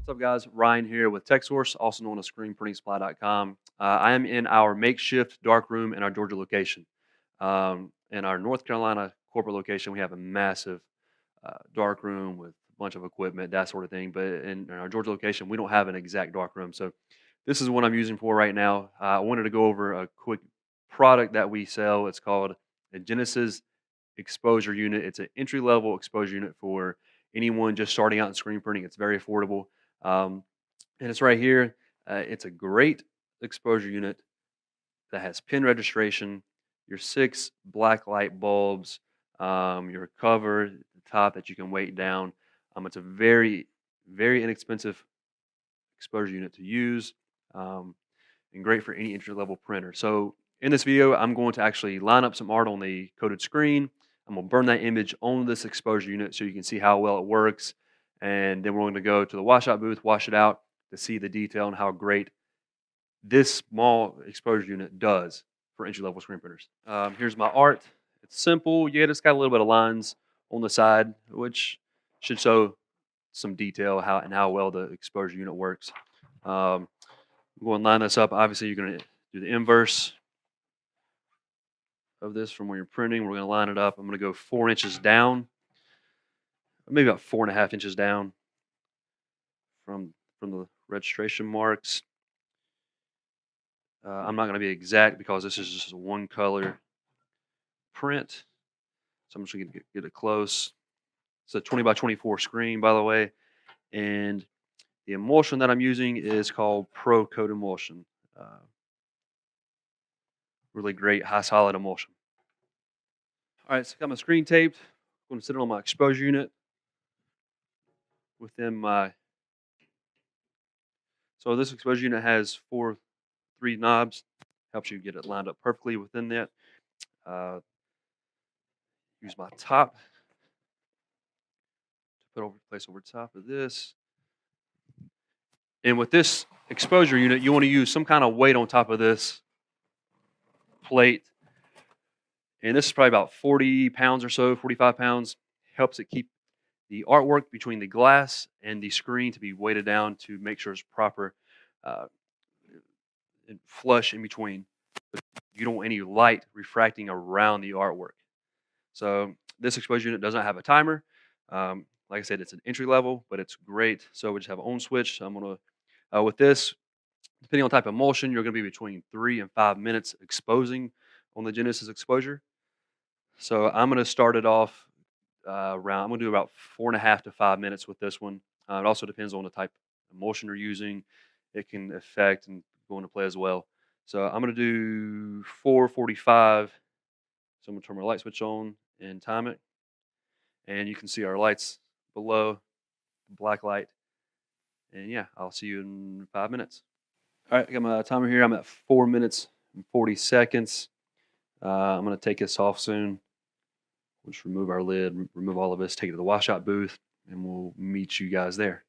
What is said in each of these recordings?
What's up, guys? Ryan here with Texsource, also known as ScreenPrintingSupply.com. I am in our makeshift dark room in our Georgia location. In our North Carolina corporate location, we have a massive dark room with a bunch of equipment, that sort of thing. But in our Georgia location, we don't have an exact dark room. So this is what I'm using for right now. I wanted to go over a quick product that we sell. It's called a Genesis exposure unit. It's an entry level exposure unit for anyone just starting out in screen printing. It's very affordable. Um, and it's right here. It's a great exposure unit that has pin registration, your 6 black light bulbs, your cover at the top that you can weight down. It's a very, very inexpensive exposure unit to use, and great for any entry level printer. So in this video, I'm going to actually line up some art on the coated screen. I'm going to burn that image on this exposure unit so you can see how well it works. And then we're going to go to the washout booth, wash it out to see the detail and how great this small exposure unit does for entry-level screen printers. Here's my art. It's simple, yet it's got a little bit of lines on the side, which should show some detail and how well the exposure unit works. I'm going to line this up. Obviously, you're going to do the inverse of this from where you're printing. We're going to line it up. I'm going to go 4 inches down, maybe about 4.5 inches down from the registration marks. I'm not going to be exact because this is just a one color print. So I'm just going to get it close. It's a 20 by 24 screen, by the way. And the emulsion that I'm using is called Pro Coat Emulsion. Really great high solid emulsion. All right, so I got my screen taped. I'm going to sit it on my exposure unit within my. So this exposure unit has 3 knobs. Helps you get it lined up perfectly within that. Use my top to place over top of this. And with this exposure unit, you want to use some kind of weight on top of this plate. And this is probably about 40 pounds or so, 45 pounds. Helps it keep the artwork between the glass and the screen to be weighted down to make sure it's proper and flush in between. But you don't want any light refracting around the artwork. So this exposure unit does not have a timer. Like I said, it's an entry level, but it's great. So we just have an on switch. So I'm going to, with this, depending on type of emulsion, you're going to be between 3 and 5 minutes exposing on the Genesis exposure. So I'm going to start it off I'm going to do about 4.5 to 5 minutes with this one. It also depends on the type of emulsion you're using. It can affect and go into play as well. So I'm going to do 4:45. So I'm going to turn my light switch on and time it. And you can see our lights below, the black light. And yeah, I'll see you in 5 minutes. All right, I got my timer here. I'm at 4 minutes and 40 seconds. I'm going to take this off soon. We'll just remove our lid, remove all of this, take it to the washout booth, and we'll meet you guys there.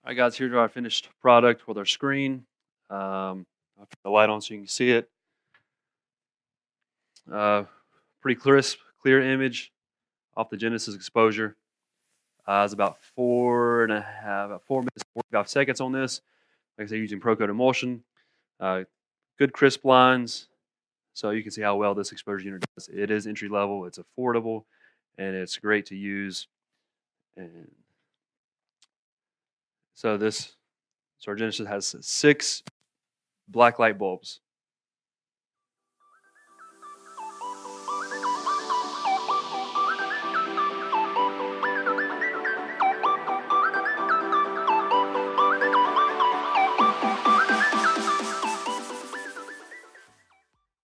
All right, guys, here's our finished product with our screen. I'll put the light on so you can see it. Pretty crisp, clear image off the Genesis exposure. It's about 4 minutes, 45 seconds on this. Like I said, using Pro Coat Emulsion. Good crisp lines. So you can see how well this exposure unit does. It is entry level, it's affordable, and it's great to use. And so our Genesis has 6 black light bulbs.